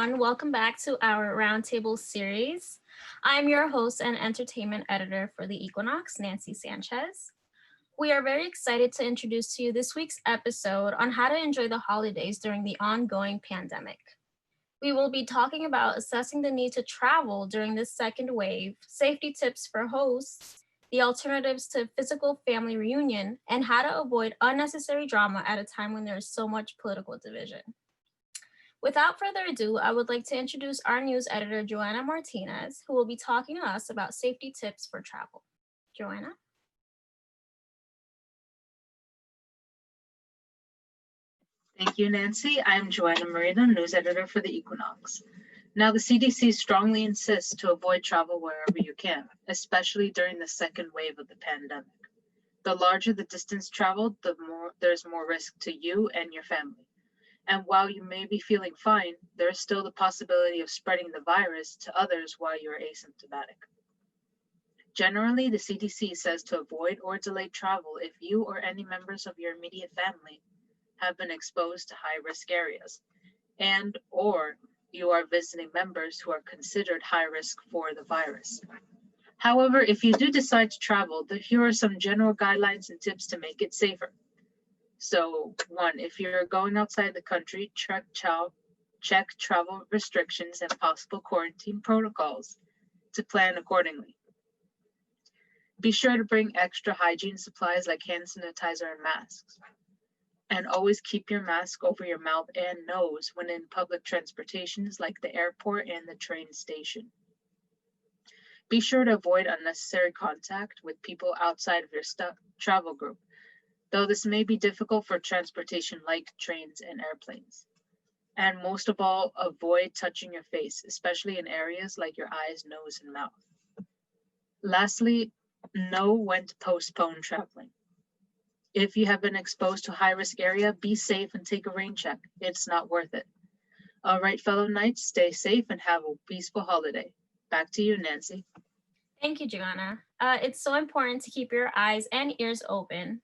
everyone. Welcome back to our Roundtable series. I'm your host and entertainment editor for the Equinox, Nancy Sanchez. We are very excited to introduce to you this week's episode on how to enjoy the holidays during the ongoing pandemic. We will be talking about assessing the need to travel during this second wave, safety tips for hosts, the alternatives to physical family reunion, and how to avoid unnecessary drama at a time when there is so much political division. Without further ado, I would like to introduce our news editor, Joanna Martinez, who will be talking to us about safety tips for travel. Joanna? Thank you, Nancy. I'm Joanna Marina, news editor for the Equinox. Now, the CDC strongly insists to avoid travel wherever you can, especially during the second wave of the pandemic. The larger the distance traveled, there's more risk to you and your family. And while you may be feeling fine, there is still the possibility of spreading the virus to others while you're asymptomatic. Generally, the CDC says to avoid or delay travel if you or any members of your immediate family have been exposed to high-risk areas, and or you are visiting members who are considered high risk for the virus. However, if you do decide to travel, here are some general guidelines and tips to make it safer. So, one, if you're going outside the country, check travel restrictions and possible quarantine protocols to plan accordingly. Be sure to bring extra hygiene supplies like hand sanitizer and masks. And always keep your mask over your mouth and nose when in public transportations like the airport and the train station. Be sure to avoid unnecessary contact with people outside of your travel group, though this may be difficult for transportation like trains and airplanes. And most of all, avoid touching your face, especially in areas like your eyes, nose, and mouth. Lastly, know when to postpone traveling. If you have been exposed to a high-risk area, be safe and take a rain check. It's not worth it. All right, fellow Knights, stay safe and have a peaceful holiday. Back to you, Nancy. Thank you, Joanna. It's so important to keep your eyes and ears open.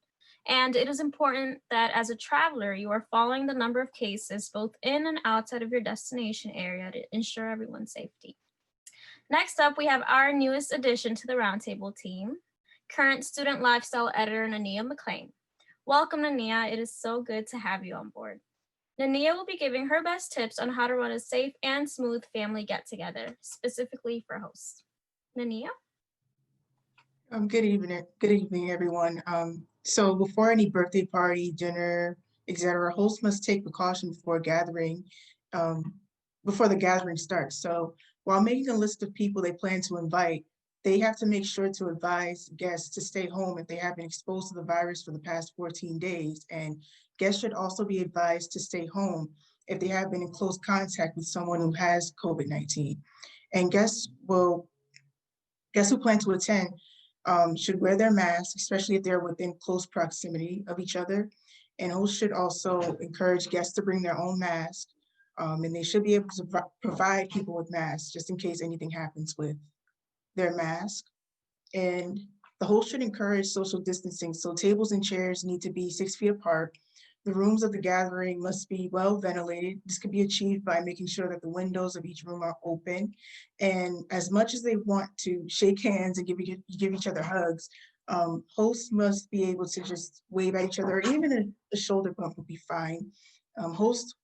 And it is important that as a traveler, you are following the number of cases both in and outside of your destination area to ensure everyone's safety. Next up, we have our newest addition to the Roundtable team, current student lifestyle editor, Nania McLean. Welcome, Nania. It is so good to have you on board. Nania will be giving her best tips on how to run a safe and smooth family get-together, specifically for hosts. Nania? Good evening, everyone. So before any birthday party, dinner, etc., hosts must take precaution before the gathering starts. So while making a list of people they plan to invite, they have to make sure to advise guests to stay home if they have been exposed to the virus for the past 14 days. And guests should also be advised to stay home if they have been in close contact with someone who has COVID-19. And guests who plan to attend should wear their masks, especially if they're within close proximity of each other. And hosts should also encourage guests to bring their own mask. And they should be able to provide people with masks just in case anything happens with their mask. And the host should encourage social distancing. So tables and chairs need to be 6 feet apart. The rooms of the gathering must be well ventilated. This can be achieved by making sure that the windows of each room are open. And as much as they want to shake hands and give each other hugs, hosts must be able to just wave at each other, or even a shoulder bump would be fine. Hosts,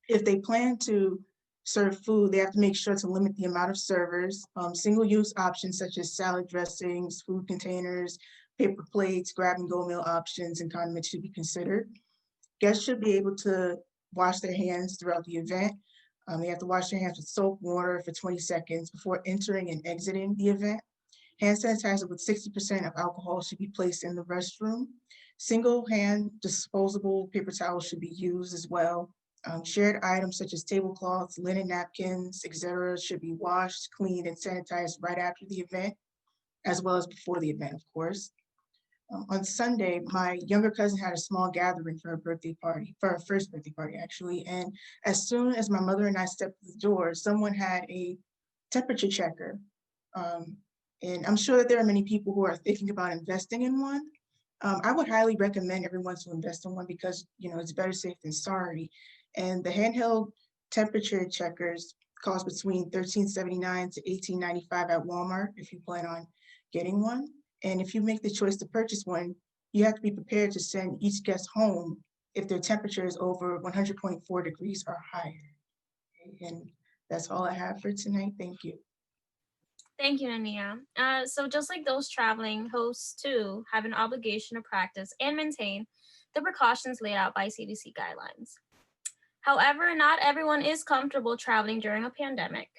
if they plan to serve food, they have to make sure to limit the amount of servers. Single-use options such as salad dressings, food containers, paper plates, grab-and-go meal options, and condiments should be considered. Guests should be able to wash their hands throughout the event. They have to wash their hands with soap and water for 20 seconds before entering and exiting the event. Hand sanitizer with 60% of alcohol should be placed in the restroom. Single-hand disposable paper towels should be used as well. Shared items such as tablecloths, linen napkins, etc. should be washed, cleaned, and sanitized right after the event, as well as before the event, of course. On Sunday, my younger cousin had a small gathering for her first birthday party, actually. And as soon as my mother and I stepped through the door, someone had a temperature checker. And I'm sure that there are many people who are thinking about investing in one. I would highly recommend everyone to invest in one because, it's better safe than sorry. And the handheld temperature checkers cost between $13.79 to $18.95 at Walmart if you plan on getting one. And if you make the choice to purchase one, you have to be prepared to send each guest home if their temperature is over 100.4 degrees or higher. And that's all I have for tonight. Thank you. Thank you, Nania. So just like those traveling, hosts too have an obligation to practice and maintain the precautions laid out by CDC guidelines. However, not everyone is comfortable traveling during a pandemic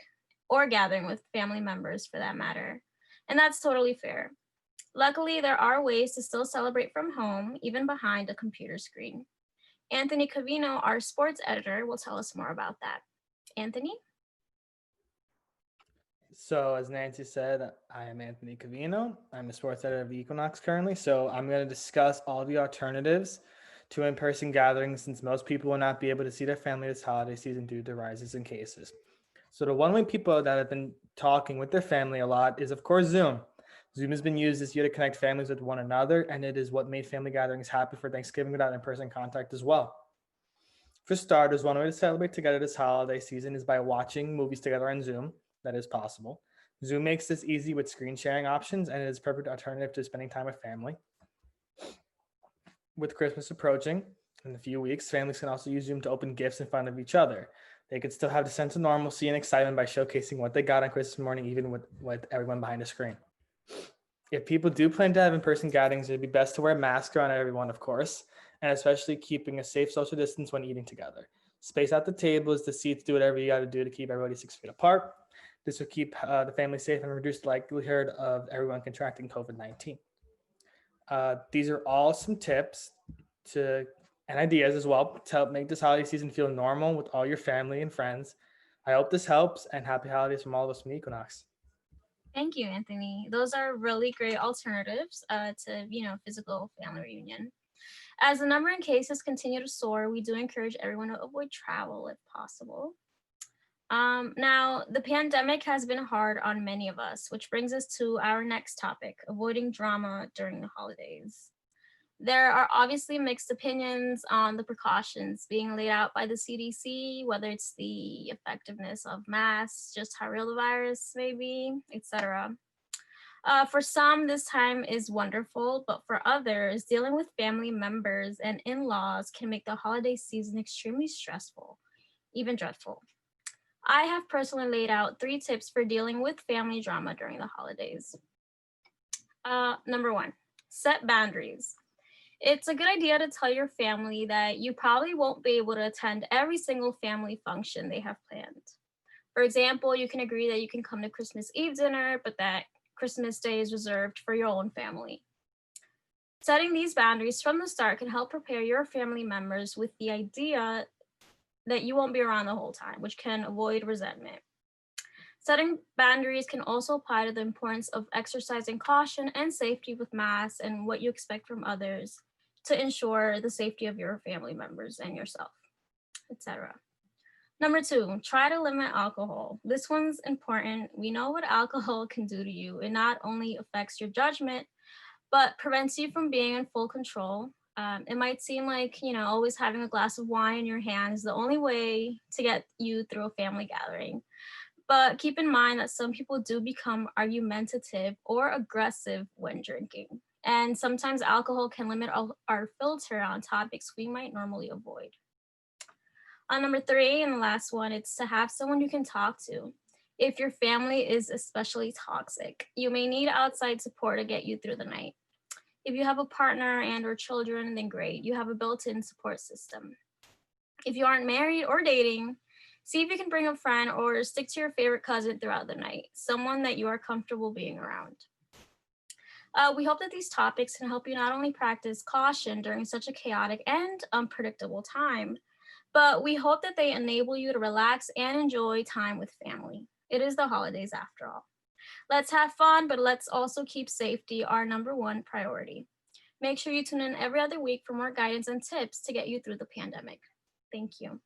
or gathering with family members for that matter, and that's totally fair. Luckily, there are ways to still celebrate from home, even behind a computer screen. Anthony Cavino, our sports editor, will tell us more about that. Anthony? So, as Nancy said, I am Anthony Cavino. I'm a sports editor of Equinox currently. So, I'm going to discuss all the alternatives to in-person gatherings since most people will not be able to see their family this holiday season due to rises in cases. So, the one way people that have been talking with their family a lot is, of course, Zoom. Zoom has been used this year to connect families with one another, and it is what made family gatherings happen for Thanksgiving without in-person contact as well. For starters, one way to celebrate together this holiday season is by watching movies together on Zoom. That is possible. Zoom makes this easy with screen sharing options, and it is a perfect alternative to spending time with family. With Christmas approaching in a few weeks, families can also use Zoom to open gifts in front of each other. They could still have the sense of normalcy and excitement by showcasing what they got on Christmas morning, even with everyone behind a screen. If people do plan to have in-person gatherings, it'd be best to wear masks around everyone, of course, and especially keeping a safe social distance when eating together. Space out the tables, the seats, do whatever you got to do to keep everybody 6 feet apart. This will keep the family safe and reduce the likelihood of everyone contracting COVID-19. These are all some tips and ideas as well to help make this holiday season feel normal with all your family and friends. I hope this helps, and happy holidays from all of us from Equinox. Thank you, Anthony. Those are really great alternatives to, physical family reunion. As the number in cases continue to soar, we do encourage everyone to avoid travel if possible. Now, the pandemic has been hard on many of us, which brings us to our next topic, avoiding drama during the holidays. There are obviously mixed opinions on the precautions being laid out by the CDC, whether it's the effectiveness of masks, just how real the virus may be, etc. For some, this time is wonderful, but for others, dealing with family members and in-laws can make the holiday season extremely stressful, even dreadful. I have personally laid out 3 tips for dealing with family drama during the holidays. Number 1, set boundaries. It's a good idea to tell your family that you probably won't be able to attend every single family function they have planned. For example, you can agree that you can come to Christmas Eve dinner, but that Christmas Day is reserved for your own family. Setting these boundaries from the start can help prepare your family members with the idea that you won't be around the whole time, which can avoid resentment. Setting boundaries can also apply to the importance of exercising caution and safety with masks and what you expect from others to ensure the safety of your family members and yourself, etc. Number 2, try to limit alcohol. This one's important. We know what alcohol can do to you. It not only affects your judgment, but prevents you from being in full control. It might seem like, always having a glass of wine in your hand is the only way to get you through a family gathering. But keep in mind that some people do become argumentative or aggressive when drinking. And sometimes alcohol can limit our filter on topics we might normally avoid. Number 3, and the last one, it's to have someone you can talk to. If your family is especially toxic, you may need outside support to get you through the night. If you have a partner and or children, then great, you have a built-in support system. If you aren't married or dating, see if you can bring a friend or stick to your favorite cousin throughout the night, someone that you are comfortable being around. We hope that these topics can help you not only practice caution during such a chaotic and unpredictable time, but we hope that they enable you to relax and enjoy time with family. It is the holidays after all. Let's have fun, but let's also keep safety our number 1 priority. Make sure you tune in every other week for more guidance and tips to get you through the pandemic. Thank you.